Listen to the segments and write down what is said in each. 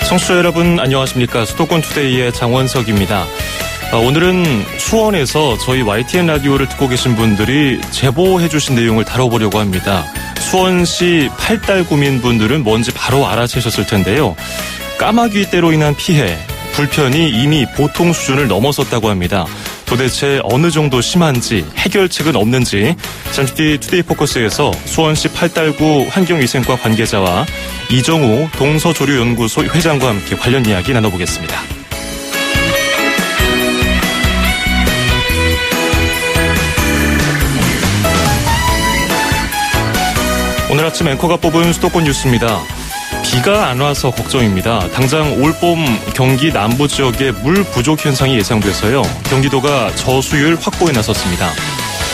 청취자 여러분 안녕하십니까. 수도권 투데이의 장원석입니다. 오늘은 수원에서 저희 YTN 라디오를 듣고 계신 분들이 제보해 주신 내용을 다뤄보려고 합니다. 수원시 팔달구민분들은 뭔지 바로 알아채셨을 텐데요. 까마귀 떼로 인한 피해, 불편이 이미 보통 수준을 넘어섰다고 합니다. 도대체 어느 정도 심한지, 해결책은 없는지 잠시 뒤 투데이 포커스에서 수원시 팔달구 환경위생과 관계자와 이정우 동서조류연구소 회장과 함께 관련 이야기 나눠보겠습니다. 오늘 아침 앵커가 뽑은 수도권 뉴스입니다. 비가 안 와서 걱정입니다. 당장 올봄 경기 남부 지역에 물 부족 현상이 예상돼서요. 경기도가 저수율 확보에 나섰습니다.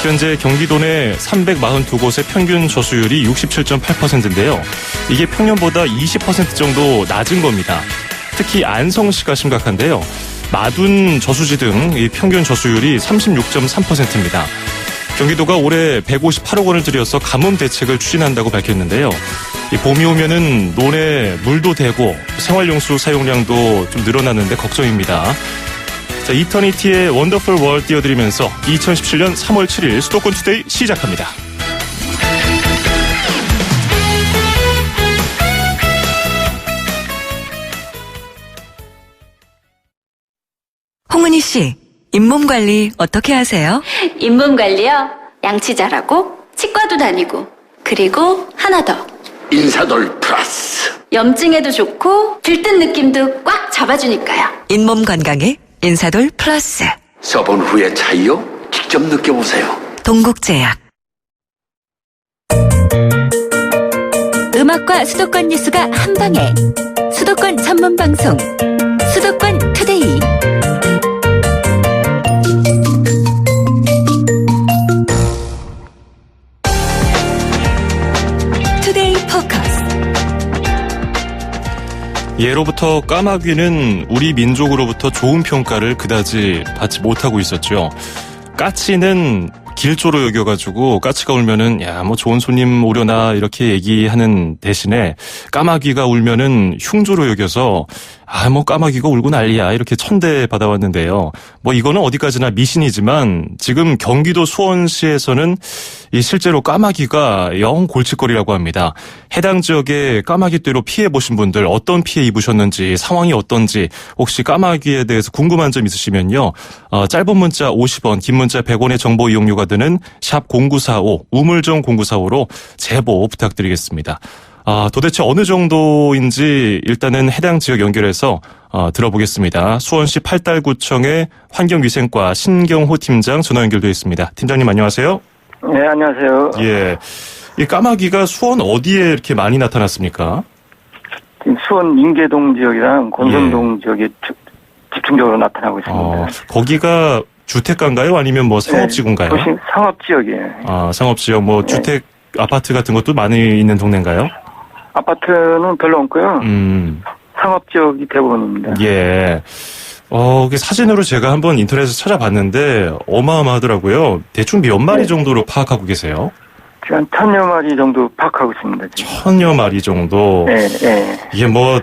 현재 경기도 내 342곳의 평균 저수율이 67.8%인데요. 이게 평년보다 20% 정도 낮은 겁니다. 특히 안성시가 심각한데요. 마둔 저수지 등 이 평균 저수율이 36.3%입니다. 경기도가 올해 158억 원을 들여서 가뭄 대책을 추진한다고 밝혔는데요. 이 봄이 오면은 논에 물도 되고 생활용수 사용량도 좀 늘어나는데 걱정입니다. 자, 이터니티의 원더풀 월 띄워드리면서 2017년 3월 7일 수도권 투데이 시작합니다. 홍은희 씨, 잇몸 관리 어떻게 하세요? 잇몸 관리요? 양치 잘하고 치과도 다니고 그리고 하나 더 인사돌 플러스. 염증에도 좋고 들뜬 느낌도 꽉 잡아주니까요. 잇몸 건강에 인사돌 플러스. 써본 후의 차이요? 직접 느껴보세요. 동국제약. 음악과 수도권 뉴스가 한방에 수도권 전문 방송 수도권 투데이. 투데이 포커스. 예로부터 까마귀는 우리 민족으로부터 좋은 평가를 그다지 받지 못하고 있었죠. 까치는 길조로 여겨가지고 까치가 울면은 야, 뭐 좋은 손님 오려나 이렇게 얘기하는 대신에 까마귀가 울면은 흉조로 여겨서 아, 뭐 까마귀가 울고 난리야 이렇게 천대 받아왔는데요. 뭐 이거는 어디까지나 미신이지만 지금 경기도 수원시에서는 이 실제로 까마귀가 영 골칫거리라고 합니다. 해당 지역에 까마귀 떼로 피해 보신 분들 어떤 피해 입으셨는지 상황이 어떤지 혹시 까마귀에 대해서 궁금한 점 있으시면요. 짧은 문자 50원, 긴 문자 100원의 정보 이용료가 드는 샵 0945 우물정 0945로 제보 부탁드리겠습니다. 도대체 어느 정도인지 일단은 해당 지역 연결해서 들어보겠습니다. 수원시 팔달구청의 환경위생과 신경호 팀장 전화 연결되어 있습니다. 팀장님 안녕하세요. 네, 안녕하세요. 예, 이 까마귀가 수원 어디에 이렇게 많이 나타났습니까? 지금 수원 인계동 지역이랑 권성동 지역에 집중적으로 나타나고 있습니다. 거기가 주택가인가요? 아니면 뭐 상업지구인가요? 네, 도시 상업지역이에요. 상업지역 뭐 네. 주택 아파트 같은 것도 많이 있는 동네인가요? 아파트는 별로 없고요. 상업지역이 대부분입니다. 예. 그 사진으로 제가 한번 인터넷에서 찾아봤는데 어마어마하더라고요. 대충 몇 마리 정도로 파악하고 계세요? 지금 한 1000여 마리 정도 파악하고 있습니다. 지금. 1000여 마리 정도. 네, 네. 이게 뭐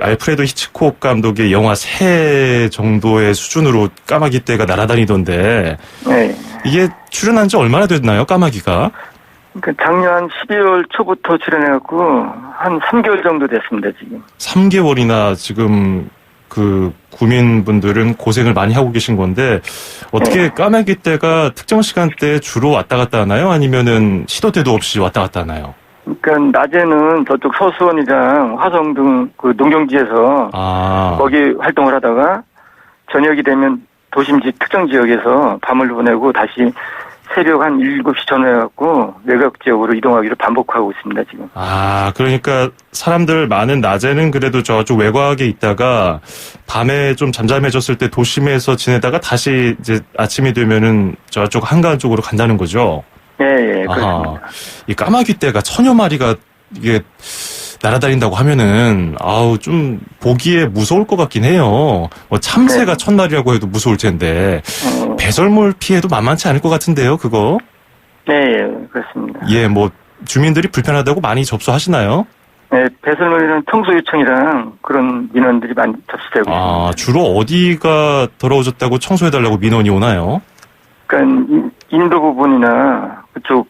알프레도 히치콕 감독의 영화 새 정도의 수준으로 까마귀 떼가 날아다니던데. 네. 이게 출연한 지 얼마나 됐나요, 까마귀가? 그러니까 작년 12월 초부터 출연해갖고 한 3개월 정도 됐습니다, 지금. 3개월이나 지금 그 구민분들은 고생을 많이 하고 계신 건데 어떻게 까마귀 떼가 특정 시간대에 주로 왔다 갔다 하나요? 아니면은 시도 때도 없이 왔다 갔다 하나요? 그러니까 낮에는 저쪽 서수원이랑 화성 등 그 농경지에서 거기 활동을 하다가 저녁이 되면 도심지 특정 지역에서 밤을 보내고 다시 새벽 한 7시 전후해갖고 외곽 지역으로 이동하기를 반복하고 있습니다, 지금. 그러니까 사람들 많은 낮에는 그래도 저쪽 외곽에 있다가 밤에 좀 잠잠해졌을 때 도심에서 지내다가 다시 이제 아침이 되면은 저쪽 한가한 쪽으로 간다는 거죠? 예, 그렇습니다. 이 까마귀 떼가 1000여 마리가 이게 날아다닌다고 하면은 좀 보기에 무서울 것 같긴 해요. 뭐 참새가 1000마리라고 해도 무서울 텐데 배설물 피해도 만만치 않을 것 같은데요, 그거? 네, 그렇습니다. 예, 뭐 주민들이 불편하다고 많이 접수하시나요? 네, 배설물이랑 청소 요청이랑 그런 민원들이 많이 접수되고 있습니다. 주로 어디가 더러워졌다고 청소해달라고 민원이 오나요? 그러니까 인도 부분이나 그쪽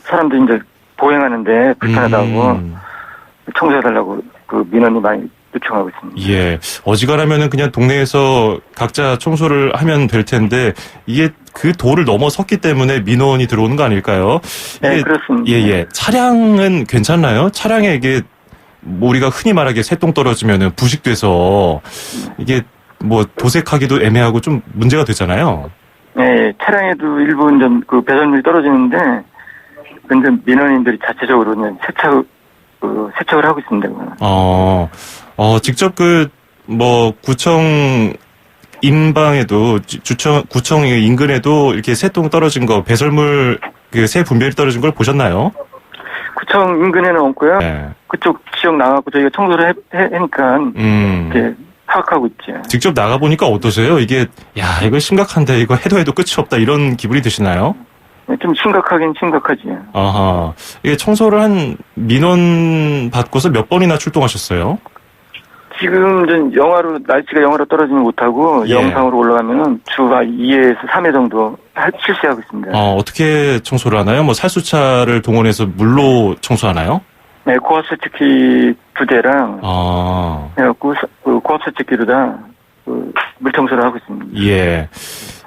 사람들이 이제 보행하는데 불편하다고 청소해달라고 그 민원이 많이 요청하고 있습니다. 예. 어지간하면은 그냥 동네에서 각자 청소를 하면 될 텐데, 이게 그 도를 넘어섰기 때문에 민원이 들어오는 거 아닐까요? 네, 그렇습니다. 예. 차량은 괜찮나요? 차량에 이게, 뭐 우리가 흔히 말하기에 새똥 떨어지면은 부식돼서, 이게 뭐 도색하기도 애매하고 좀 문제가 되잖아요. 네, 차량에도 일부 이제 그 배설물이 떨어지는데, 근데 민원인들이 자체적으로 그냥 세척을 하고 있습니다. 직접 구청 인방에도, 구청 인근에도 이렇게 새똥 떨어진 거, 배설물, 새 분별이 떨어진 걸 보셨나요? 구청 인근에는 없고요. 네. 그쪽 지역 나가고 저희가 청소를 하니까, 이렇게 파악하고 있죠. 직접 나가보니까 어떠세요? 이게, 이거 심각한데, 이거 해도 끝이 없다, 이런 기분이 드시나요? 좀 심각하긴 심각하지. 아하. 이게 청소를 한 민원 받고서 몇 번이나 출동하셨어요? 지금 날씨가 영하로 떨어지면 못하고, 영상으로 올라가면은 주가 2회에서 3회 정도 실시하고 있습니다. 어떻게 청소를 하나요? 뭐 살수차를 동원해서 물로 청소하나요? 네, 고압 세척기 2대랑, 그래갖고, 고압 세척기로 다, 물 청소를 하고 있습니다. 예.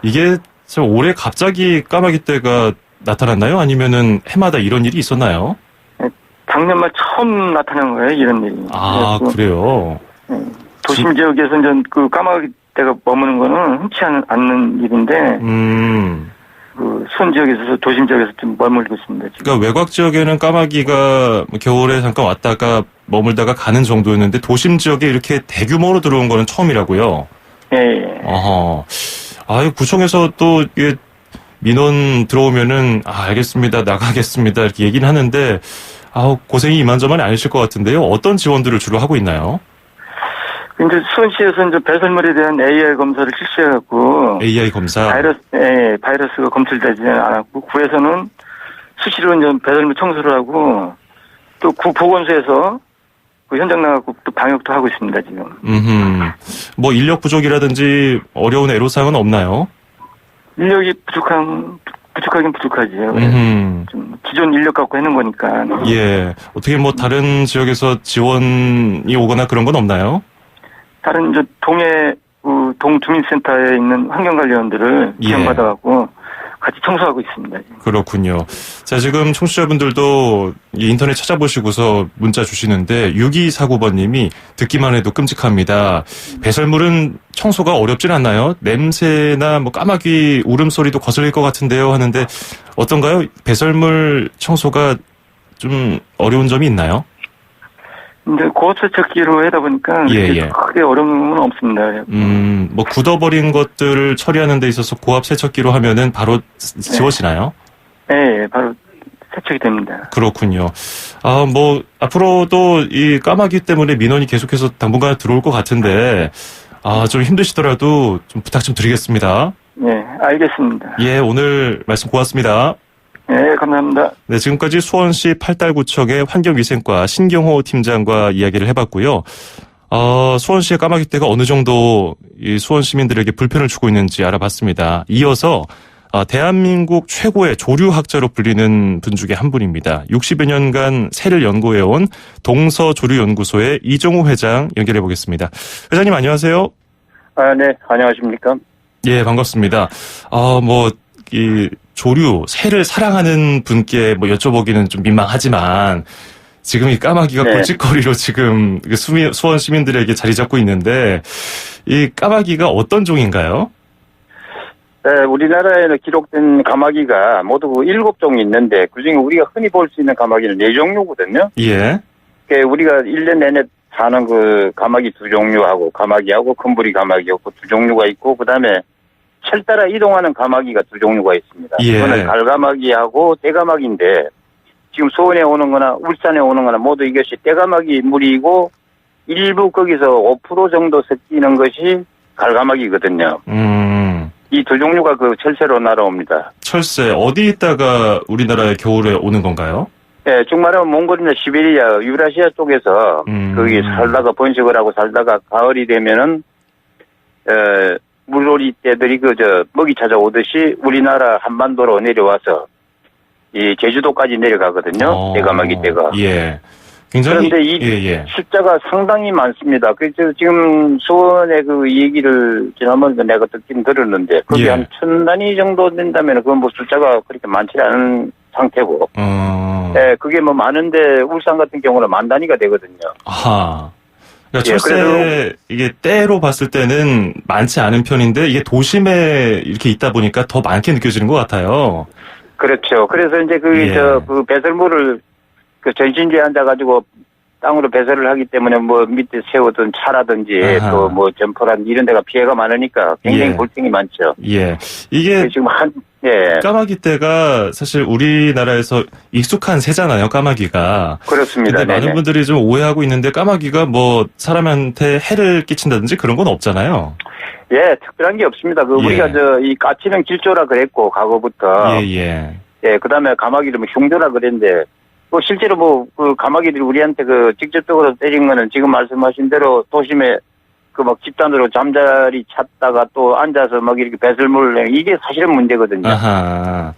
이게, 올해 갑자기 까마귀 떼가 나타났나요? 아니면은 해마다 이런 일이 있었나요? 네, 작년 말 처음 나타난 거예요, 이런 일이. 그래요? 네, 도심 지역에서 이제 그 까마귀 떼가 머무는 거는 흔치 않는 일인데, 수원 지역에서 도심 지역에서 좀 머물고 있습니다, 지금. 그러니까 외곽 지역에는 까마귀가 겨울에 잠깐 왔다가 머물다가 가는 정도였는데, 도심 지역에 이렇게 대규모로 들어온 거는 처음이라고요? 예. 구청에서 또, 이게, 민원 들어오면은, 알겠습니다, 나가겠습니다, 이렇게 얘기는 하는데, 고생이 이만저만이 아니실 것 같은데요. 어떤 지원들을 주로 하고 있나요? 이제 수원시에서 이제 배설물에 대한 AI 검사를 실시해갖고. AI 검사? 바이러스가 검출되지 않았고, 구에서는 수시로 이제 배설물 청소를 하고, 또 구 보건소에서 그 현장 나가고 또 방역도 하고 있습니다, 지금. 뭐 인력 부족이라든지 어려운 애로사항은 없나요? 인력이 부족하긴 부족하지요. 좀 기존 인력 갖고 해는 거니까. 예. 어떻게 뭐 다른 지역에서 지원이 오거나 그런 건 없나요? 다른 동 주민센터에 있는 환경관리원들을 지원받아갖고 같이 청소하고 있습니다. 그렇군요. 자, 지금 청취자분들도 인터넷 찾아보시고서 문자 주시는데 6249번님이 듣기만 해도 끔찍합니다. 배설물은 청소가 어렵진 않나요? 냄새나 뭐 까마귀 울음소리도 거슬릴 것 같은데요 하는데 어떤가요? 배설물 청소가 좀 어려운 점이 있나요? 이제 고압 세척기로 하다 보니까 크게 어려운 건 없습니다. 뭐 굳어버린 것들을 처리하는 데 있어서 고압 세척기로 하면은 바로 지워지나요? 네, 바로 세척이 됩니다. 그렇군요. 뭐 앞으로도 이 까마귀 때문에 민원이 계속해서 당분간 들어올 것 같은데 좀 힘드시더라도 좀 부탁 좀 드리겠습니다. 네, 알겠습니다. 예, 오늘 말씀 고맙습니다. 네, 감사합니다. 네, 지금까지 수원시 팔달구청의 환경위생과 신경호 팀장과 이야기를 해봤고요. 수원시의 까마귀 떼가 어느 정도 이 수원 시민들에게 불편을 주고 있는지 알아봤습니다. 이어서 대한민국 최고의 조류학자로 불리는 분 중에 한 분입니다. 60여 년간 새를 연구해온 동서조류연구소의 이종우 회장 연결해 보겠습니다. 회장님 안녕하세요. 네, 안녕하십니까? 예, 반갑습니다. 조류, 새를 사랑하는 분께 뭐 여쭤보기는 좀 민망하지만 지금 이 까마귀가 골칫거리로 지금 수원 시민들에게 자리 잡고 있는데 이 까마귀가 어떤 종인가요? 네, 우리나라에는 기록된 까마귀가 모두 7종이 있는데 그중에 우리가 흔히 볼 수 있는 까마귀는 4종류거든요. 예. 우리가 1년 내내 사는 그 까마귀 2종류하고 까마귀하고 큰부리 까마귀하고 2종류가 있고 그다음에 철 따라 이동하는 까마귀가 2종류가 있습니다. 이거는 갈까마귀하고 떼까마귀인데 지금 수원에 오는 거나 울산에 오는 거나 모두 이것이 떼까마귀 무리이고 일부 거기서 5% 정도 섞이는 것이 갈까마귀거든요. 이 2종류가 그 철새로 날아옵니다. 철새 어디 있다가 우리나라에 겨울에 오는 건가요? 예, 쭉 말하면 몽골이나 시베리아, 유라시아 쪽에서 거기 살다가 번식을 하고 살다가 가을이 되면은 물놀이 떼들이 먹이 찾아오듯이 우리나라 한반도로 내려와서 이 제주도까지 내려가거든요. 대가마귀 떼가. 예. 굉장히 그런데 이 예. 숫자가 상당히 많습니다. 그래서 지금 수원의 그 얘기를 지난번에 내가 듣긴 들었는데 거기 예. 한 1000단위 정도 된다면 그건 뭐 숫자가 그렇게 많지 않은 상태고. 예, 그게 뭐 많은데 울산 같은 경우는 10,000단위가 되거든요. 아하. 그러니까 예, 철새 이게 때로 봤을 때는 많지 않은 편인데 이게 도심에 이렇게 있다 보니까 더 많게 느껴지는 것 같아요. 그렇죠. 그래서 이제 그 배설물을 그 전신주에 앉아가지고 땅으로 배설을 하기 때문에 뭐 밑에 세우던 차라든지 또 뭐 점퍼라든지 이런 데가 피해가 많으니까 굉장히 골생이 많죠. 예. 이게 지금 까마귀 떼가 사실 우리나라에서 익숙한 새잖아요, 까마귀가. 그렇습니다. 근데 많은 분들이 좀 오해하고 있는데 까마귀가 뭐 사람한테 해를 끼친다든지 그런 건 없잖아요. 예, 특별한 게 없습니다. 우리가 이 까치는 길조라 그랬고 과거부터. 예. 그다음에 가마귀를 뭐 흉조라 그랬는데 실제로 그 가마귀들이 우리한테 직접적으로 때린 거는 지금 말씀하신 대로 도심에 집단으로 잠자리 찾다가 또 앉아서 이렇게 배설물 이게 사실은 문제거든요. 아하.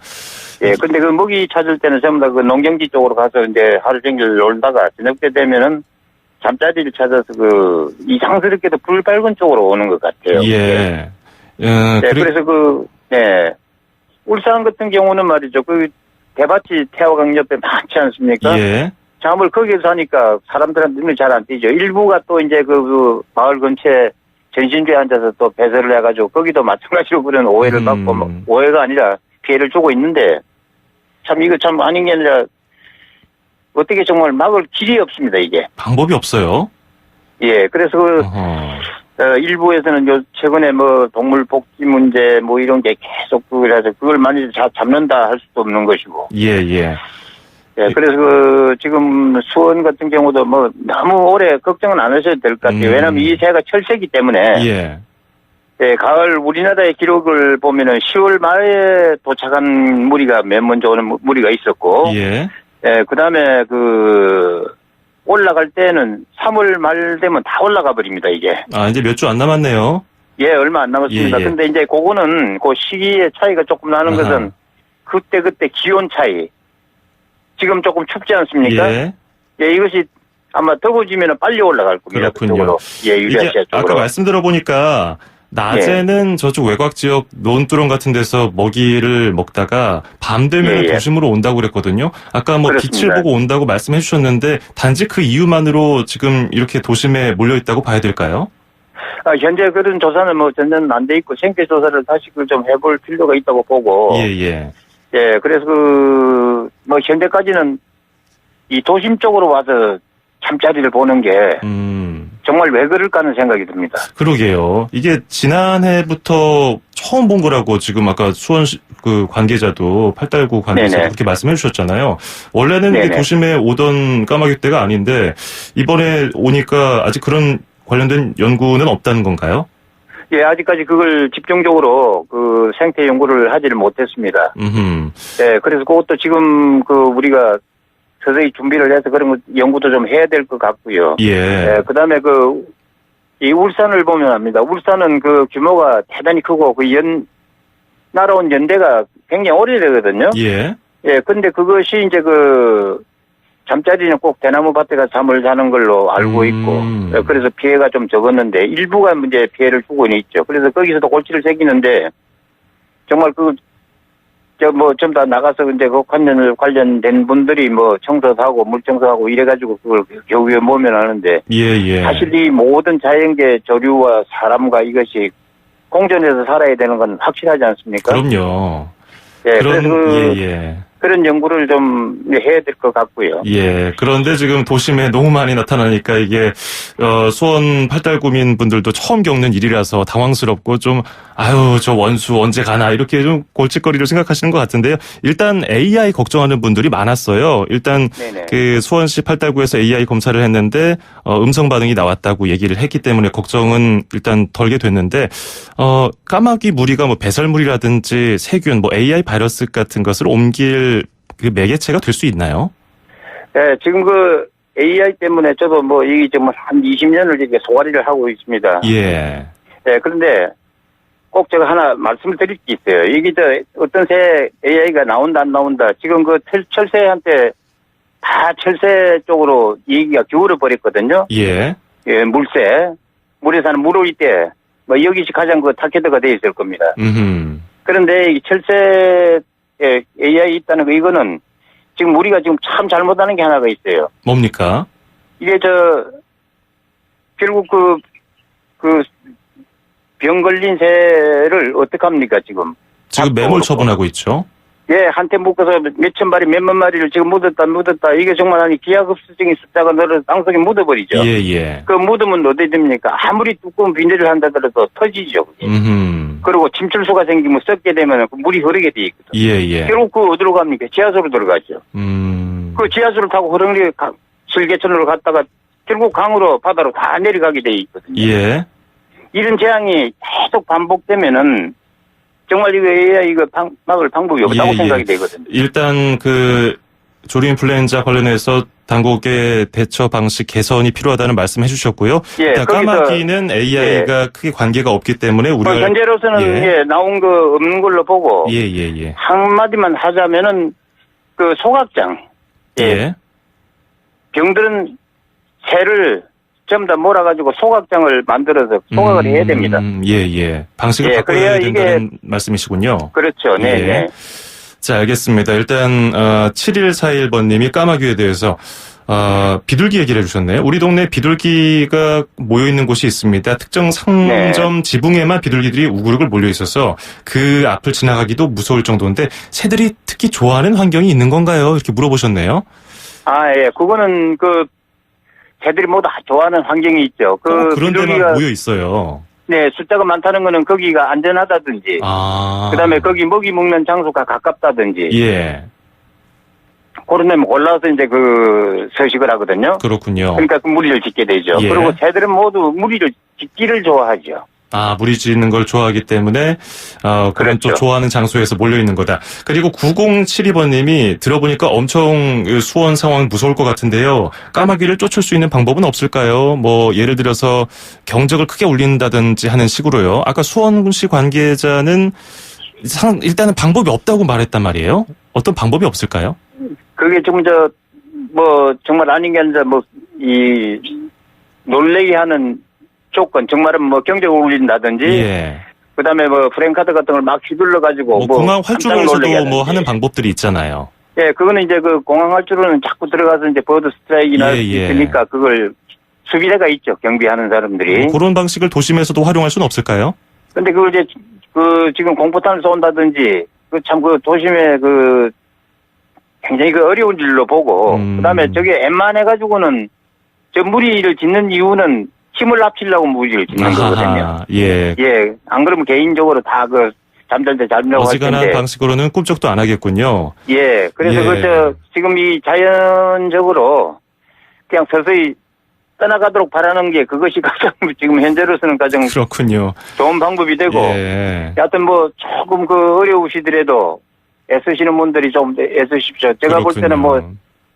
예, 근데 먹이 찾을 때는 전부 다 농경지 쪽으로 가서 이제 하루 종일 놀다가 저녁 때 되면은 잠자리를 찾아서 이상스럽게도 불 밝은 쪽으로 오는 것 같아요. 예. 그래서 울산 같은 경우는 말이죠. 대밭이 태화강 옆에 많지 않습니까? 예. 잠을 거기서 하니까 사람들한테 눈이 잘 안 띄죠. 일부가 또 이제 마을 근처에 전신주에 앉아서 또 배설을 해가지고 거기도 마찬가지로 그런 오해를 받고 오해가 아니라 피해를 주고 있는데 이거 참 아닌 게 아니라 어떻게 정말 막을 길이 없습니다, 이게. 방법이 없어요? 예, 그래서 일부에서는 최근에 동물 복지 문제 이런 게 계속 그래서 그걸 많이 잡는다 할 수도 없는 것이고. 예. 예, 그래서 지금 수원 같은 경우도 너무 오래 걱정은 안 하셔도 될 것 같아요. 왜냐면 이 새가 철새이기 때문에. 예, 가을 우리나라의 기록을 보면은 10월 말에 도착한 무리가 맨 먼저 오는 무리가 있었고. 예, 그다음에 올라갈 때는 3월 말 되면 다 올라가 버립니다, 이게. 이제 몇 주 안 남았네요. 예, 얼마 안 남았습니다. 근데 이제 그거는 시기의 차이가 조금 나는 것은 그때 기온 차이. 지금 조금 춥지 않습니까? 예, 이것이 아마 더워지면 빨리 올라갈 겁니다. 그렇군요. 그쪽으로. 예, 유라시아 쪽으로. 아까 말씀 들어보니까 낮에는 저쪽 외곽 지역 논두렁 같은 데서 먹이를 먹다가 밤 되면 도심으로 온다고 그랬거든요. 아까 그렇습니다. 빛을 보고 온다고 말씀해 주셨는데 단지 그 이유만으로 지금 이렇게 도심에 몰려 있다고 봐야 될까요? 현재 그런 조사는 전혀 안 돼 있고 생태 조사를 다시 좀 해볼 필요가 있다고 보고. 예, 그래서 현재까지는 이 도심 쪽으로 와서 잠자리를 보는 게 정말 왜 그럴까 하는 생각이 듭니다. 그러게요. 이게 지난해부터 처음 본 거라고 지금 아까 수원 관계자도 팔달구 관계자도 그렇게 말씀해 주셨잖아요. 원래는 이게 도심에 오던 까마귀 떼가 아닌데 이번에 오니까 아직 그런 관련된 연구는 없다는 건가요? 예, 아직까지 그걸 집중적으로 생태 연구를 하지를 못했습니다. 예, 그래서 그것도 지금 우리가 서서히 준비를 해서 그런 거 연구도 좀 해야 될 것 같고요. 예, 그다음에 이 울산을 보면 압니다. 울산은 규모가 대단히 크고 날아온 연대가 굉장히 오래되거든요. 예, 근데 그것이 이제 잠자리는 꼭 대나무 밭에 가서 잠을 자는 걸로 알고 있고, 그래서 피해가 좀 적었는데, 일부가 이제 피해를 주고 있죠. 그래서 거기서도 골치를 새기는데, 정말 좀 다 나가서 이제 관련된 분들이 청소도 하고, 물 청소하고 이래가지고 그걸 겨우에 모면하는데, 사실 이 모든 자연계 조류와 사람과 이것이 공존해서 살아야 되는 건 확실하지 않습니까? 그럼요. 예, 그래서 그런 연구를 좀 해야 될 것 같고요. 예. 그런데 지금 도심에 너무 많이 나타나니까 이게 수원 팔달구민 분들도 처음 겪는 일이라서 당황스럽고 좀 저 원수 언제 가나 이렇게 좀 골칫거리를 생각하시는 것 같은데요. 일단 AI 걱정하는 분들이 많았어요. 일단 수원시 팔달구에서 AI 검사를 했는데 음성 반응이 나왔다고 얘기를 했기 때문에 걱정은 일단 덜게 됐는데 까마귀 무리가 배설물이라든지 세균 AI 바이러스 같은 것을 옮길 매개체가 될 수 있나요? 예, 지금 그 AI 때문에 저도 뭐 이게 좀 한 20년을 이렇게 소화리를 하고 있습니다. 예. 예, 그런데 꼭 제가 하나 말씀을 드릴 게 있어요. 이게 어떤 새 AI가 나온다 안 나온다. 지금 그 철새한테 다 철새 쪽으로 얘기가 기울어 버렸거든요. 예. 예, 물새. 물에 사는 물오리 때, 뭐 여기시 가장 그 타겟화가 되어 있을 겁니다. 그런데 이 철새에 AI 있다는 거 이거는 지금 우리가 지금 참 잘못하는 게 하나가 있어요. 뭡니까? 이게 결국 병 걸린 새를 어떡합니까, 지금? 지금 매몰 처분하고 있죠? 예, 한테 묶어서 몇천 마리, 몇만 마리를 지금 묻었다. 이게 정말 아니 기하급수적인 숫자가 늘어서 땅속에 묻어버리죠. 예, 예. 그 묻으면 어떻게 됩니까? 아무리 두꺼운 비닐을 한다더라도 터지죠, 그게. 그리고 침출수가 생기면 썩게 되면 물이 흐르게 돼 있거든요. 예, 예. 결국 어디로 갑니까? 지하수로 들어가죠. 그 지하수를 타고 흐르게 슬개천으로 갔다가 결국 강으로 바다로 다 내려가게 돼 있거든요. 예. 이런 재앙이 계속 반복되면은 정말 이거 AI 이거 막을 방법이 없다고 생각이 되거든요. 일단 조류 인플루엔자 관련해서 당국의 대처 방식 개선이 필요하다는 말씀 해주셨고요. 예, 일단 까마귀는 AI가 크게 관계가 없기 때문에 우리가 현재로서는 나온 거 없는 걸로 보고 한마디만 하자면은 그 소각장 병들은 새를 전부 다 몰아가지고 소각장을 만들어서 소각을 해야 됩니다. 예. 방식을 바꿔야 된다는 말씀이시군요. 그렇죠. 네. 자, 알겠습니다. 일단 7141번님이 까마귀에 대해서 비둘기 얘기를 해주셨네요. 우리 동네 비둘기가 모여있는 곳이 있습니다. 특정 상점 지붕에만 비둘기들이 우글우글 몰려있어서 그 앞을 지나가기도 무서울 정도인데 새들이 특히 좋아하는 환경이 있는 건가요? 이렇게 물어보셨네요. 예. 그거는 새들이 모두 좋아하는 환경이 있죠. 그런 데만 모여 있어요. 네, 숫자가 많다는 거는 거기가 안전하다든지, 그다음에 거기 먹이 먹는 장소가 가깝다든지, 그런 데면 올라와서 이제 서식을 하거든요. 그렇군요. 그러니까 무리를 짓게 되죠. 그리고 새들은 모두 무리를 짓기를 좋아하죠. 무리 짓는 걸 좋아하기 때문에 그런 또 좋아하는 장소에서 몰려있는 거다. 그리고 9072번님이 들어보니까 엄청 수원 상황 무서울 것 같은데요. 까마귀를 쫓을 수 있는 방법은 없을까요? 뭐 예를 들어서 경적을 크게 울린다든지 하는 식으로요. 아까 수원시 관계자는 일단은 방법이 없다고 말했단 말이에요. 어떤 방법이 없을까요? 그게 지금 정말 아닌 게 아니라 놀래게 하는 조건, 정말은 경적을 울린다든지, 그다음에 프랭카드 같은 걸 막 휘둘러가지고, 공항 활주로에서도 하는 방법들이 있잖아요. 예, 그거는 이제 공항 활주로는 자꾸 들어가서 이제 버드 스트라이크나 있으니까 그걸 수비대가 있죠, 경비하는 사람들이. 그런 방식을 도심에서도 활용할 수는 없을까요? 근데 그걸 이제 지금 공포탄을 쏜다든지, 도심에 굉장히 어려운 일로 보고, 그다음에 저게 웬만해가지고는 무리를 짓는 이유는 힘을 합치려고 무리를 짓는 거거든요. 안 그러면 개인적으로 다 잠잘 때 잠자고 할 텐데. 어지간한 방식으로는 꿈쩍도 안 하겠군요. 그래서 지금 이 자연적으로 그냥 서서히 떠나가도록 바라는 게 그것이 가장 지금 현재로서는 가장 그렇군요. 좋은 방법이 되고. 여하튼 조금 어려우시더라도 애쓰시는 분들이 좀 애쓰십시오. 제가 볼 때는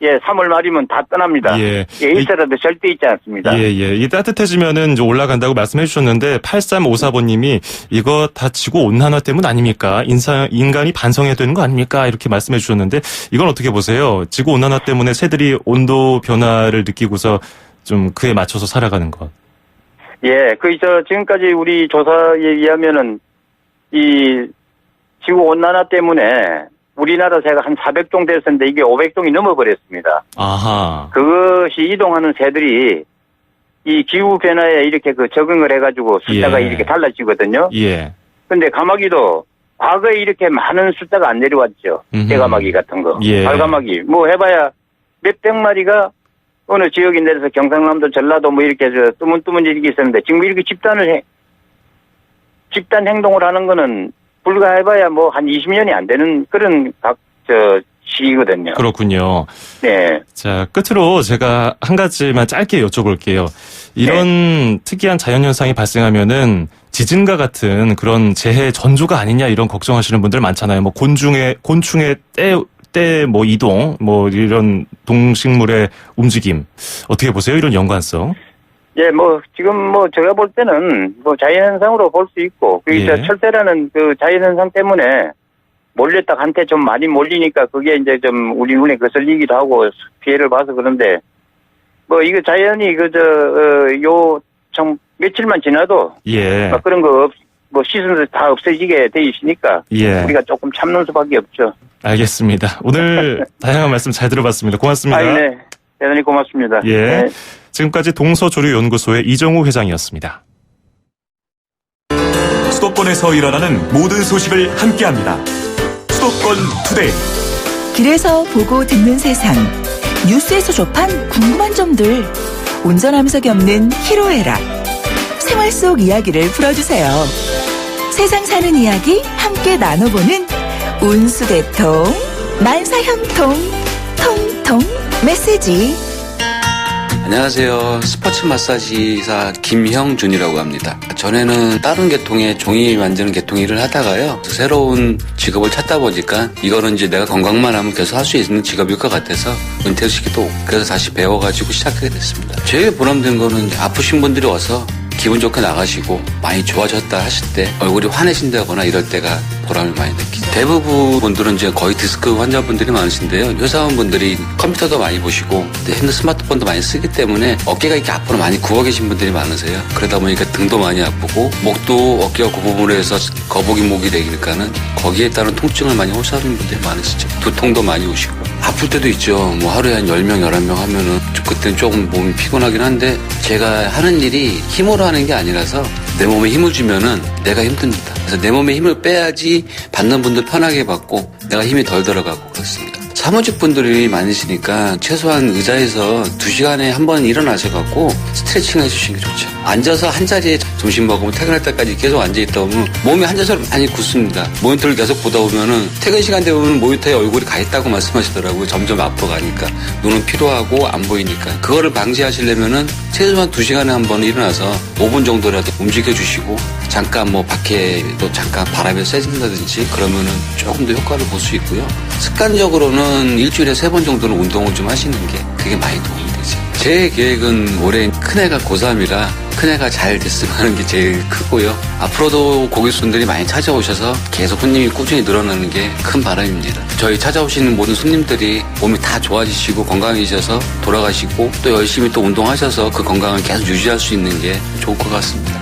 3월 말이면 다 떠납니다. 일사라도 절대 있지 않습니다. 이 따뜻해지면은 이제 올라간다고 말씀해 주셨는데 8354번님이 이거 다 지구 온난화 때문 아닙니까? 인간이 반성해야 되는 거 아닙니까? 이렇게 말씀해 주셨는데 이건 어떻게 보세요? 지구 온난화 때문에 새들이 온도 변화를 느끼고서 좀 그에 맞춰서 살아가는 것. 지금까지 우리 조사에 의하면은 이 지구 온난화 때문에 우리나라 새가 한 400종 됐었는데 이게 500종이 넘어버렸습니다. 그것이 이동하는 새들이 이 기후 변화에 이렇게 적응을 해가지고 숫자가 이렇게 달라지거든요. 근데 가마귀도 과거에 이렇게 많은 숫자가 안 내려왔죠. 대가마귀 같은 거. 발가마귀. 해봐야 몇백 마리가 어느 지역에 내려서 경상남도, 전라도 이렇게 뜨문뜨문 이렇게 있었는데 지금 이렇게 집단 행동을 하는 거는 불과해봐야 한 20년이 안 되는 그런 시기거든요. 그렇군요. 자, 끝으로 제가 한 가지만 짧게 여쭤볼게요. 이런 특이한 자연현상이 발생하면은 지진과 같은 그런 재해 전조가 아니냐 이런 걱정하시는 분들 많잖아요. 곤충의 때 뭐 이동, 뭐 이런 동식물의 움직임 어떻게 보세요? 이런 연관성? 예, 뭐 지금 뭐 제가 볼 때는 뭐 자연현상으로 볼 수 있고 그러니까 철새라는 그 자연현상 때문에 몰렸다 한테 좀 많이 몰리니까 그게 이제 좀 우리 눈에 거슬리기도 하고 피해를 봐서 그런데 뭐 이거 자연이 요 참 며칠만 지나도 막 그런 거 뭐 시선도 다 없어지게 돼 있으니까 우리가 조금 참는 수밖에 없죠. 알겠습니다. 오늘 다양한 말씀 잘 들어봤습니다. 고맙습니다. 네, 대단히 고맙습니다. 네. 지금까지 동서조류연구소의 이정우 회장이었습니다. 수도권에서 일어나는 모든 소식을 함께합니다. 수도권 투데이. 길에서 보고 듣는 세상, 뉴스에서 접한 궁금한 점들, 운전하면서 겪는 희로애락, 생활 속 이야기를 풀어주세요. 세상 사는 이야기 함께 나눠보는 운수대통, 만사형통, 통통 메시지. 안녕하세요. 스포츠 마사지사 김형준이라고 합니다. 전에는 다른 계통의 종이 만드는 계통 일을 하다가요. 새로운 직업을 찾다 보니까 이거는 이제 내가 건강만 하면 계속 할 수 있는 직업일 것 같아서 은퇴시키도 그래서 다시 배워가지고 시작하게 됐습니다. 제일 보람된 거는 아프신 분들이 와서 기분 좋게 나가시고 많이 좋아졌다 하실 때 얼굴이 환해진다거나 이럴 때가 보람을 많이 느끼죠. 대부분 분들은 이제 거의 디스크 환자분들이 많으신데요. 회사원분들이 컴퓨터도 많이 보시고 스마트폰도 많이 쓰기 때문에 어깨가 이렇게 앞으로 많이 구워 계신 분들이 많으세요. 그러다 보니까 등도 많이 아프고 목도 어깨가 그 부분으로 해서 거북이 목이 되니까는 거기에 따른 통증을 많이 호소하는 분들이 많으시죠. 두통도 많이 오시고 아플 때도 있죠. 뭐 하루에 한 10명, 11명 하면은 그때는 조금 몸이 피곤하긴 한데 제가 하는 일이 힘으로 하는 게 아니라서 내 몸에 힘을 주면은 내가 힘듭니다. 그래서 내 몸에 힘을 빼야지 받는 분들 편하게 받고 내가 힘이 덜 들어가고 그렇습니다. 사무직 분들이 많으시니까 최소한 의자에서 2시간에 한 번 일어나셔갖고 스트레칭 해주시는 게 좋죠. 앉아서 한 자리에 점심 먹으면 퇴근할 때까지 계속 앉아있다 보면 몸이 앉아서 많이 굳습니다. 모니터를 계속 보다 보면은 퇴근 시간 되면 모니터에 얼굴이 가 있다고 말씀하시더라고요. 점점 앞으로 가니까. 눈은 피로하고 안 보이니까. 그거를 방지하시려면은 최소한 2시간에 한 번 일어나서 5분 정도라도 움직여주시고 잠깐 뭐 밖에 또 잠깐 바람에 쐬진다든지 그러면은 조금 더 효과를 볼 수 있고요. 습관적으로는 일주일에 3번 정도는 운동을 좀 하시는 게 그게 많이 도움이 되죠. 제 계획은 올해 큰애가 고3이라 큰애가 잘 됐으면 하는 게 제일 크고요. 앞으로도 고객분들이 많이 찾아오셔서 계속 손님이 꾸준히 늘어나는 게 큰 바람입니다. 저희 찾아오시는 모든 손님들이 몸이 다 좋아지시고 건강해지셔서 돌아가시고 또 열심히 또 운동하셔서 그 건강을 계속 유지할 수 있는 게 좋을 것 같습니다.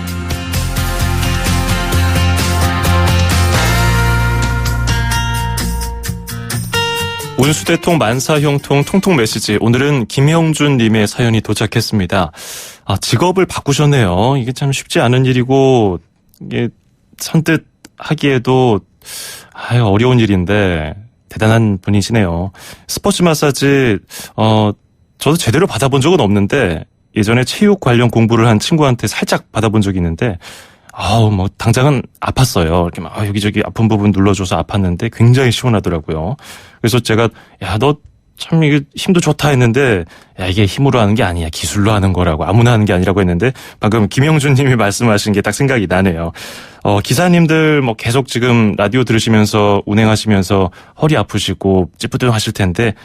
운수대통 만사형통 통통 메시지. 오늘은 김형준 님의 사연이 도착했습니다. 직업을 바꾸셨네요. 이게 참 쉽지 않은 일이고 이게 선뜻 하기에도 어려운 일인데 대단한 분이시네요. 스포츠 마사지 저도 제대로 받아본 적은 없는데 예전에 체육 관련 공부를 한 친구한테 살짝 받아본 적이 있는데 뭐 당장은 아팠어요. 이렇게 막 여기저기 아픈 부분 눌러줘서 아팠는데 굉장히 시원하더라고요. 그래서 제가 너 참 이게 힘도 좋다 했는데 이게 힘으로 하는 게 아니야. 기술로 하는 거라고. 아무나 하는 게 아니라고 했는데 방금 김영준 님이 말씀하신 게 딱 생각이 나네요. 기사님들 뭐 계속 지금 라디오 들으시면서 운행하시면서 허리 아프시고 찌뿌둥하실 텐데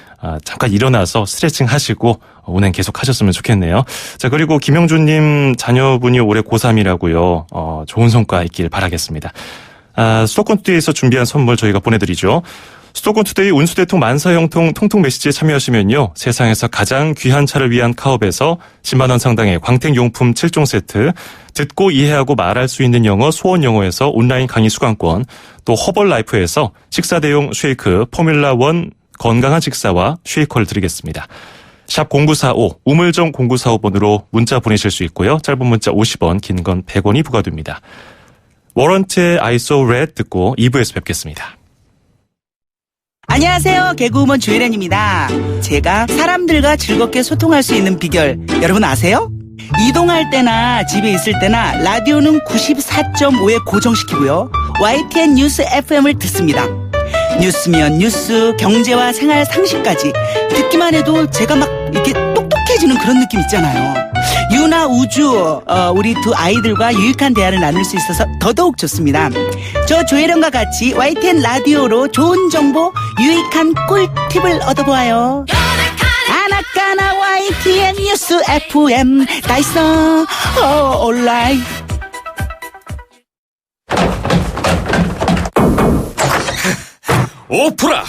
잠깐 일어나서 스트레칭 하시고 운행 계속 하셨으면 좋겠네요. 자, 그리고 김영준 님 자녀분이 올해 고3이라고요. 좋은 성과 있길 바라겠습니다. 수도권 투데이에서 준비한 선물 저희가 보내드리죠. 수도권 투데이 운수대통 만사형통 통통 메시지에 참여하시면요. 세상에서 가장 귀한 차를 위한 카업에서 10만 원 상당의 광택용품 7종 세트, 듣고 이해하고 말할 수 있는 영어 수원영어에서 온라인 강의 수강권, 또 허벌라이프에서 식사 대용 쉐이크 포뮬라1 건강한 식사와 쉐이커를 드리겠습니다. 샵 0945 우물정 0945번으로 문자 보내실 수 있고요. 짧은 문자 50원, 긴 건 100원이 부과됩니다. 워런트의 I So Red 듣고 2부에서 뵙겠습니다. 안녕하세요. 개그우먼 주혜련입니다. 제가 사람들과 즐겁게 소통할 수 있는 비결 여러분 아세요? 이동할 때나 집에 있을 때나 라디오는 94.5에 고정시키고요. YTN 뉴스 FM을 듣습니다. 뉴스면 뉴스, 경제와 생활 상식까지 듣기만 해도 제가 막 이렇게 똑똑해지는 그런 느낌 있잖아요. 유나 우주 우리 두 아이들과 유익한 대화를 나눌 수 있어서 더더욱 좋습니다. 저 조혜령과 같이 YTN 라디오로 좋은 정보, 유익한 꿀팁을 얻어보아요. 아나까나 YTN 뉴스 FM 다 있어. 온라인. 오프라,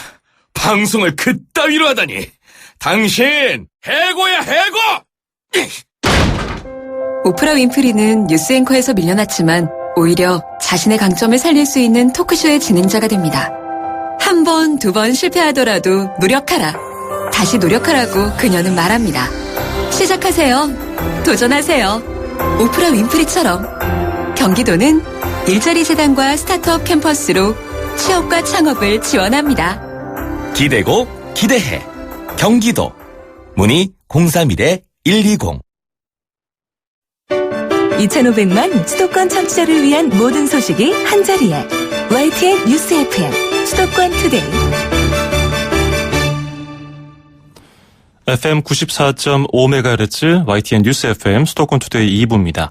방송을 그따위로 하다니. 당신 해고야, 해고! 오프라 윈프리는 뉴스 앵커에서 밀려났지만 오히려 자신의 강점을 살릴 수 있는 토크쇼의 진행자가 됩니다. 한 번, 두 번 실패하더라도 노력하라. 다시 노력하라고 그녀는 말합니다. 시작하세요. 도전하세요. 오프라 윈프리처럼. 경기도는 일자리 재단과 스타트업 캠퍼스로 취업과 창업을 지원합니다. 기대고 기대해. 경기도. 문의 031-120. 2,500만 수도권 청취자를 위한 모든 소식이 한자리에. YTN 뉴스 FM 수도권 투데이. FM 94.5MHz YTN 뉴스 FM 수도권 투데이 2부입니다.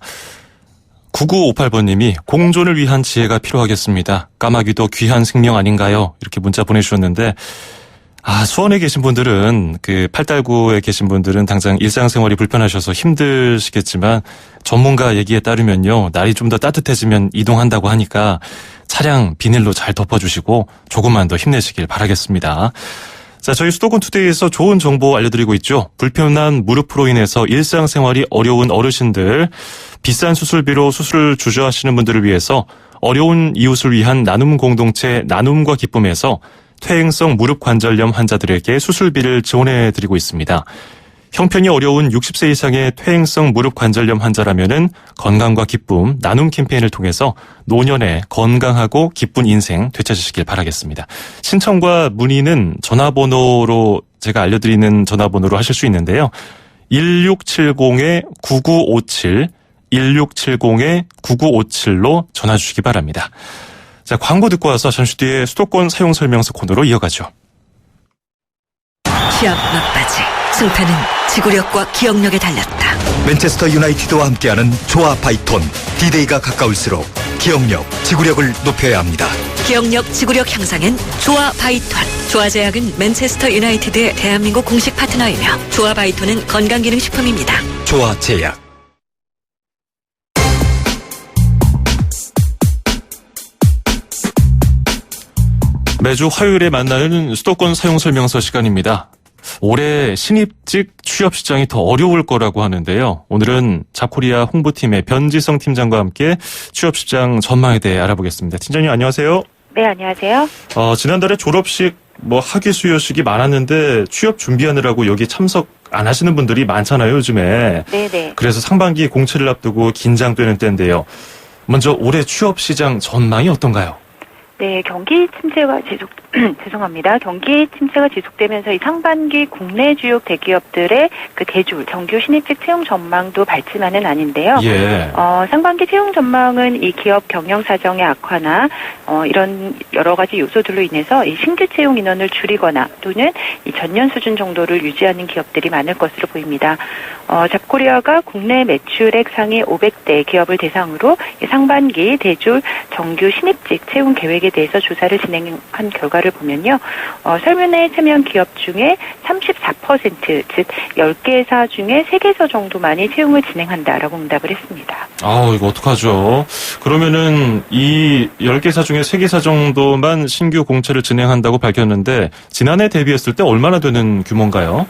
9958번님이 공존을 위한 지혜가 필요하겠습니다. 까마귀도 귀한 생명 아닌가요? 이렇게 문자 보내주셨는데, 수원에 계신 분들은, 팔달구에 계신 분들은 당장 일상생활이 불편하셔서 힘드시겠지만, 전문가 얘기에 따르면요, 날이 좀 더 따뜻해지면 이동한다고 하니까 차량 비닐로 잘 덮어주시고 조금만 더 힘내시길 바라겠습니다. 자, 저희 수도권 투데이에서 좋은 정보 알려드리고 있죠. 불편한 무릎으로 인해서 일상생활이 어려운 어르신들, 비싼 수술비로 수술을 주저하시는 분들을 위해서 어려운 이웃을 위한 나눔 공동체 나눔과 기쁨에서 퇴행성 무릎 관절염 환자들에게 수술비를 지원해드리고 있습니다. 형편이 어려운 60세 이상의 퇴행성 무릎 관절염 환자라면은 건강과 기쁨 나눔 캠페인을 통해서 노년에 건강하고 기쁜 인생 되찾으시길 바라겠습니다. 신청과 문의는 전화번호로 제가 알려드리는 전화번호로 하실 수 있는데요. 1670-9957 1670-9957로 전화 주시기 바랍니다. 자, 광고 듣고 와서 잠시 뒤에 수도권 사용 설명서 코너로 이어가죠. 시합 막바지. 승패는 지구력과 기억력에 달렸다. 맨체스터 유나이티드와 함께하는 조아 바이톤. D-Day가 가까울수록 기억력, 지구력을 높여야 합니다. 기억력, 지구력 향상엔 조아 바이톤. 조아 제약은 맨체스터 유나이티드의 대한민국 공식 파트너이며 조아 바이톤은 건강기능식품입니다. 조아 제약. 매주 화요일에 만나는 수도권 사용설명서 시간입니다. 올해 신입직 취업시장이 더 어려울 거라고 하는데요. 오늘은 잡코리아 홍보팀의 변지성 팀장과 함께 취업시장 전망에 대해 알아보겠습니다. 팀장님 안녕하세요. 네, 안녕하세요. 지난달에 졸업식, 학위 수여식이 많았는데 취업 준비하느라고 여기 참석 안 하시는 분들이 많잖아요, 요즘에. 네네. 그래서 상반기 공채를 앞두고 긴장되는 때인데요. 먼저 올해 취업시장 전망이 어떤가요? 네, 경기 침체가 죄송합니다. 경기 침체가 지속되면서 이 상반기 국내 주요 대기업들의 대졸, 정규 신입직 채용 전망도 밝지만은 아닌데요. 예. 상반기 채용 전망은 이 기업 경영 사정의 악화나 이런 여러 가지 요소들로 인해서 이 신규 채용 인원을 줄이거나 또는 이 전년 수준 정도를 유지하는 기업들이 많을 것으로 보입니다. 잡코리아가 국내 매출액 상위 500대 기업을 대상으로 상반기 대졸 정규 신입직 채용 계획에 대해서 조사를 진행한 결과를 보면요. 설문에 참여한 기업 중에 34%, 즉 10개사 중에 3개사 정도만이 채용을 진행한다라고 응답을 했습니다. 이거 어떡하죠? 그러면은 이 10개사 중에 3개사 정도만 신규 공채를 진행한다고 밝혔는데 지난해 대비했을 때 얼마나 되는 규모인가요?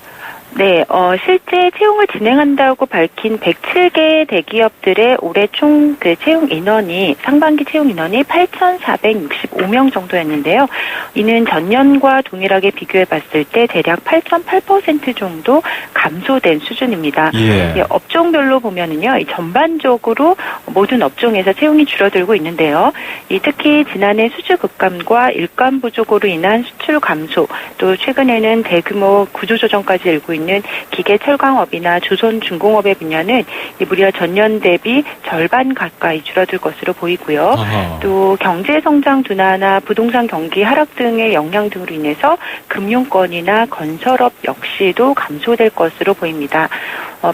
네, 실제 채용을 진행한다고 밝힌 107개 대기업들의 올해 총 채용 인원이, 상반기 채용 인원이 8,465명 정도였는데요. 이는 전년과 동일하게 비교해 봤을 때 대략 8.8% 정도 감소된 수준입니다. 예. 업종별로 보면은요, 전반적으로 모든 업종에서 채용이 줄어들고 있는데요. 특히 지난해 수주 급감과 일감 부족으로 인한 수출 감소, 또 최근에는 대규모 구조조정까지 일고 있는 기계 철강업이나 조선중공업의 분야는 무려 전년 대비 절반 가까이 줄어들 것으로 보이고요. 아하. 또 경제 성장 둔화나 부동산 경기 하락 등의 영향 등으로 인해서 금융권이나 건설업 역시도 감소될 것으로 보입니다.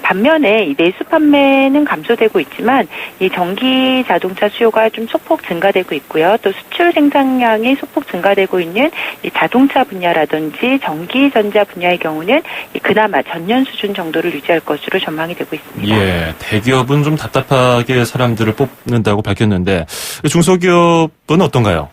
반면에 이 내수 판매는 감소되고 있지만 이 전기 자동차 수요가 좀 소폭 증가되고 있고요. 또 수출 생산량이 소폭 증가되고 있는 이 자동차 분야라든지 전기전자 분야의 경우는 그나마 전년 수준 정도를 유지할 것으로 전망이 되고 있습니다. 예, 대기업은 좀 답답하게 사람들을 뽑는다고 밝혔는데 중소기업은 어떤가요?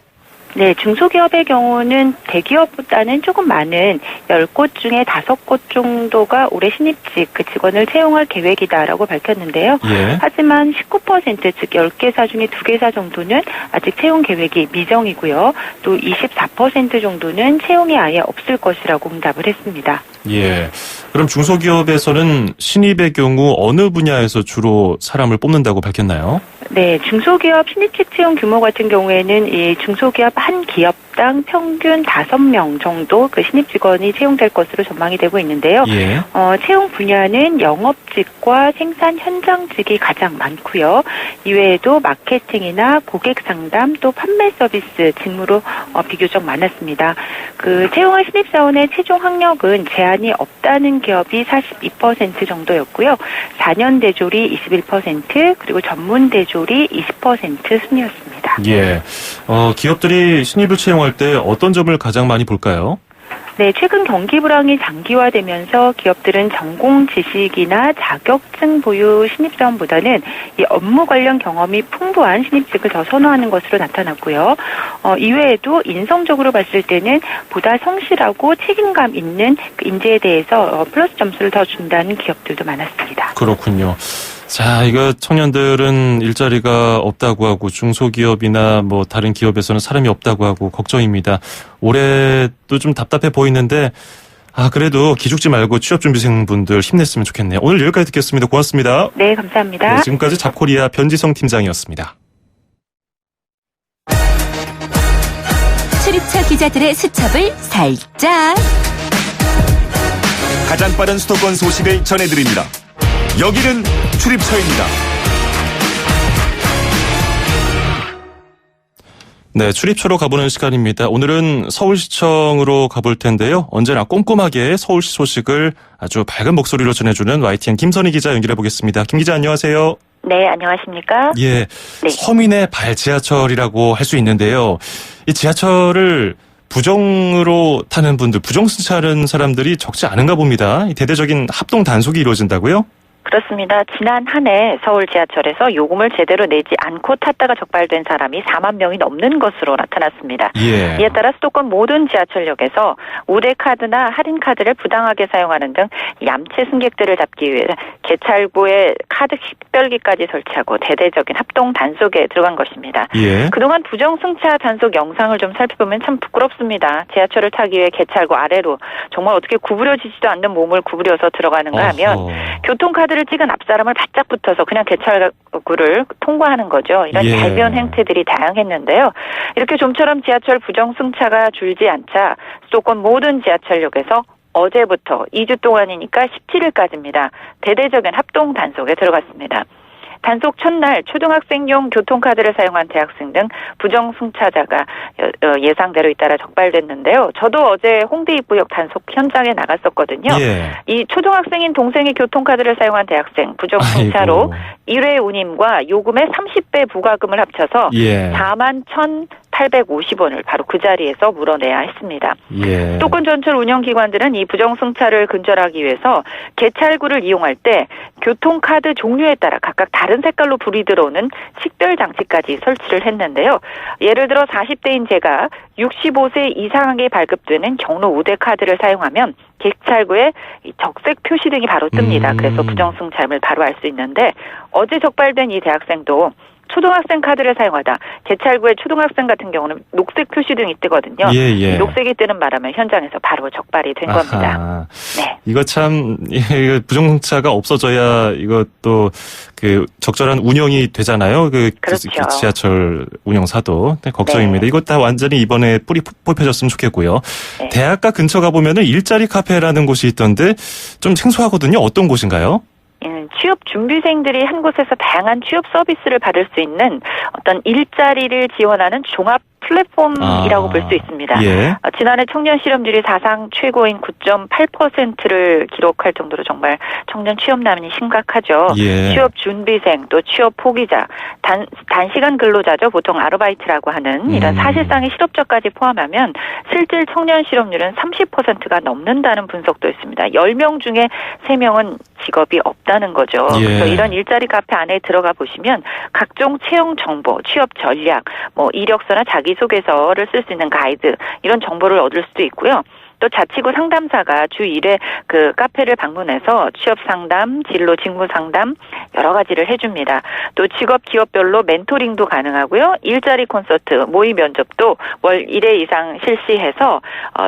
네, 중소기업의 경우는 대기업보다는 조금 많은 10곳 중에 5곳 정도가 올해 신입직 그 직원을 채용할 계획이다라고 밝혔는데요. 예. 하지만 19% 즉 10개사 중에 2개사 정도는 아직 채용 계획이 미정이고요. 또 24% 정도는 채용이 아예 없을 것이라고 응답을 했습니다. 예. 그럼 중소기업에서는 신입의 경우 어느 분야에서 주로 사람을 뽑는다고 밝혔나요? 네, 중소기업 신입직 채용 규모 같은 경우에는 이 중소기업 한 기업당 평균 5명 정도 그 신입 직원이 채용될 것으로 전망이 되고 있는데요. 예. 채용 분야는 영업직과 생산 현장직이 가장 많고요. 이외에도 마케팅이나 고객 상담 또 판매 서비스 직무로 비교적 많았습니다. 그 채용할 신입사원의 최종 학력은 제한이 없다는 기업이 42% 정도였고요. 4년 대졸이 21% 그리고 전문 대졸이 20% 순이었습니다. 예. 기업들이 신입을 채용할 때 어떤 점을 가장 많이 볼까요? 네, 최근 경기 불황이 장기화되면서 기업들은 전공 지식이나 자격증 보유 신입사원보다는 이 업무 관련 경험이 풍부한 신입직을 더 선호하는 것으로 나타났고요. 이외에도 인성적으로 봤을 때는 보다 성실하고 책임감 있는 그 인재에 대해서 플러스 점수를 더 준다는 기업들도 많았습니다. 그렇군요. 자, 이거 청년들은 일자리가 없다고 하고 중소기업이나 뭐 다른 기업에서는 사람이 없다고 하고 걱정입니다. 올해도 좀 답답해 보이는데 그래도 기죽지 말고 취업준비생분들 힘냈으면 좋겠네요. 오늘 여기까지 듣겠습니다. 고맙습니다. 네, 감사합니다. 네, 지금까지 잡코리아 변지성 팀장이었습니다. 출입처 기자들의 수첩을 살짝. 가장 빠른 수도권 소식을 전해드립니다. 여기는 출입처입니다. 네, 출입처로 가보는 시간입니다. 오늘은 서울시청으로 가볼 텐데요. 언제나 꼼꼼하게 서울시 소식을 아주 밝은 목소리로 전해주는 YTN 김선희 기자 연결해 보겠습니다. 김 기자 안녕하세요. 네, 안녕하십니까? 예, 네. 서민의 발 지하철이라고 할 수 있는데요. 이 지하철을 부정으로 타는 분들, 부정승차하는 사람들이 적지 않은가 봅니다. 대대적인 합동 단속이 이루어진다고요? 그렇습니다. 지난 한 해 서울 지하철에서 요금을 제대로 내지 않고 탔다가 적발된 사람이 4만 명이 넘는 것으로 나타났습니다. 예. 이에 따라 수도권 모든 지하철역에서 우대카드나 할인카드를 부당하게 사용하는 등 얌체 승객들을 잡기 위해 개찰구에 카드 식별기까지 설치하고 대대적인 합동 단속에 들어간 것입니다. 예. 그동안 부정승차 단속 영상을 좀 살펴보면 참 부끄럽습니다. 지하철을 타기 위해 개찰구 아래로 정말 어떻게 구부려지지도 않는 몸을 구부려서 들어가는가 하면 교통카드를 찍은 앞사람을 바짝 붙어서 그냥 개찰구를 통과하는 거죠. 이런 잘변 행태들이 다양했는데요. 이렇게 좀처럼 지하철 부정승차가 줄지 않자 수도권 모든 지하철역에서 어제부터 2주 동안이니까 17일까지입니다. 대대적인 합동 단속에 들어갔습니다. 단속 첫날 초등학생용 교통카드를 사용한 대학생 등 부정승차자가 예상대로 잇따라 적발됐는데요. 저도 어제 홍대 입구역 단속 현장에 나갔었거든요. 예. 이 초등학생인 동생의 교통카드를 사용한 대학생 부정승차로 1회 운임과 요금의 30배 부과금을 합쳐서 4만 1,850원을 바로 그 자리에서 물어내야 했습니다. 예. 수도권 전철 운영기관들은 이 부정승차를 근절하기 위해서 개찰구를 이용할 때 교통카드 종류에 따라 각각 다른 색깔로 불이 들어오는 식별 장치까지 설치를 했는데요. 예를 들어 40대인 제가 65세 이상하게 발급되는 경로 우대 카드를 사용하면 개찰구에 적색 표시 등이 바로 뜹니다. 그래서 부정승차임을 바로 알 수 있는데 어제 적발된 이 대학생도 초등학생 카드를 사용하다 개찰구에 초등학생 같은 경우는 녹색 표시 등이 뜨거든요. 예. 녹색이 뜨는 바람에 현장에서 바로 적발이 된 겁니다. 네. 이거 참 부정승차가 없어져야 이것도 그 적절한 운영이 되잖아요. 그렇죠. 지하철 운영사도 걱정입니다. 네. 이것 다 완전히 이번에 뿌리 뽑혀졌으면 좋겠고요. 네. 대학가 근처 가보면은 일자리 카페라는 곳이 있던데 좀 생소하거든요. 어떤 곳인가요? 취업 준비생들이 한 곳에서 다양한 취업 서비스를 받을 수 있는 어떤 일자리를 지원하는 종합 플랫폼이라고 볼 수 있습니다. 예. 지난해 청년 실업률이 사상 최고인 9.8%를 기록할 정도로 정말 청년 취업난이 심각하죠. 예. 취업 준비생 또 취업 포기자, 단시간 근로자죠. 보통 아르바이트라고 하는 이런 사실상의 실업자까지 포함하면 실질 청년 실업률은 30%가 넘는다는 분석도 있습니다. 10명 중에 3명은 직업이 없다는 거죠. 예. 그래서 이런 일자리 카페 안에 들어가 보시면 각종 채용 정보, 취업 전략, 이력서나 자기소개서를 쓸 수 있는 가이드 이런 정보를 얻을 수도 있고요. 또 자치구 상담사가 주 1회 그 카페를 방문해서 취업 상담, 진로 직무 상담 여러 가지를 해줍니다. 또 직업 기업별로 멘토링도 가능하고요. 일자리 콘서트, 모의 면접도 월 1회 이상 실시해서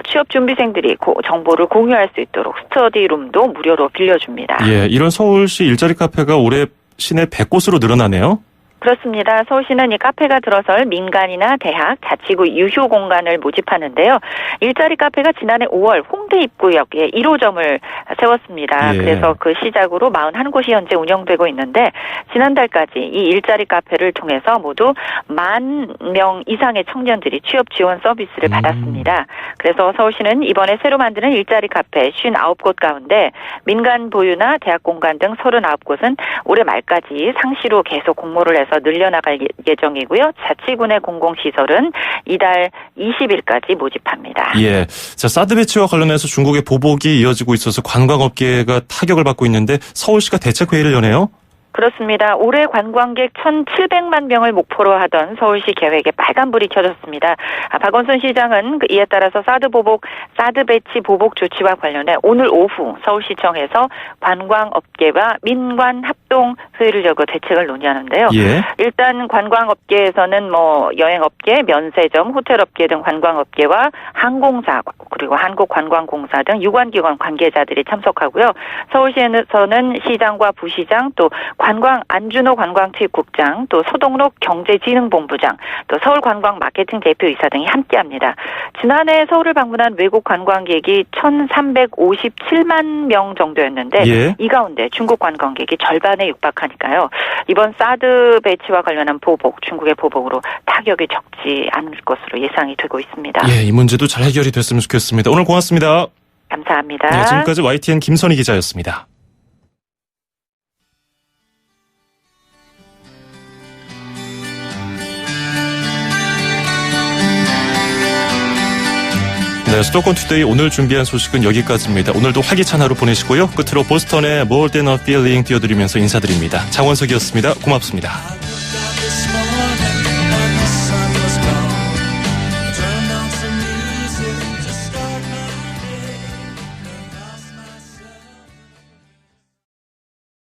취업 준비생들이 정보를 공유할 수 있도록 스터디룸도 무료로 빌려줍니다. 예, 이런 서울시 일자리 카페가 올해 시내 100곳으로 늘어나네요. 그렇습니다. 서울시는 이 카페가 들어설 민간이나 대학, 자치구 유휴 공간을 모집하는데요. 일자리 카페가 지난해 5월 홍대 입구역에 1호점을 세웠습니다. 예. 그래서 그 시작으로 41곳이 현재 운영되고 있는데 지난달까지 이 일자리 카페를 통해서 모두 10,000명 이상의 청년들이 취업 지원 서비스를 받았습니다. 그래서 서울시는 이번에 새로 만드는 일자리 카페 59곳 가운데 민간 보유나 대학 공간 등 39곳은 올해 말까지 상시로 계속 공모를 해서 늘려나갈 예정이고요. 자치군의 공공시설은 이달 20일까지 모집합니다. 예. 자, 사드 배치와 관련해서 중국의 보복이 이어지고 있어서 관광업계가 타격을 받고 있는데 서울시가 대책회의를 여네요. 그렇습니다. 올해 관광객 1,700만 명을 목표로 하던 서울시 계획에 빨간불이 켜졌습니다. 박원순 시장은 이에 따라서 사드 배치 보복 조치와 관련해 오늘 오후 서울시청에서 관광업계와 민관 합동 회의를 열고 대책을 논의하는데요. 예. 일단 관광업계에서는 여행업계, 면세점, 호텔업계 등 관광업계와 항공사 그리고 한국관광공사 등 유관기관 관계자들이 참석하고요. 서울시에서는 시장과 부시장 또 안준호 관광투입국장, 또 소동록 경제진흥본부장, 또 서울관광 마케팅 대표이사 등이 함께합니다. 지난해 서울을 방문한 외국 관광객이 1,357만 명 정도였는데 예. 이 가운데 중국 관광객이 절반에 육박하니까요. 이번 사드 배치와 관련한 보복, 중국의 보복으로 타격이 적지 않을 것으로 예상이 되고 있습니다. 예, 이 문제도 잘 해결이 됐으면 좋겠습니다. 오늘 고맙습니다. 감사합니다. 네, 지금까지 YTN 김선희 기자였습니다. 네, 수도권 투데이 오늘 준비한 소식은 여기까지입니다. 오늘도 활기찬 하루 보내시고요. 끝으로 보스턴의 More Than a Feeling 띄워드리면서 인사드립니다. 장원석이었습니다. 고맙습니다.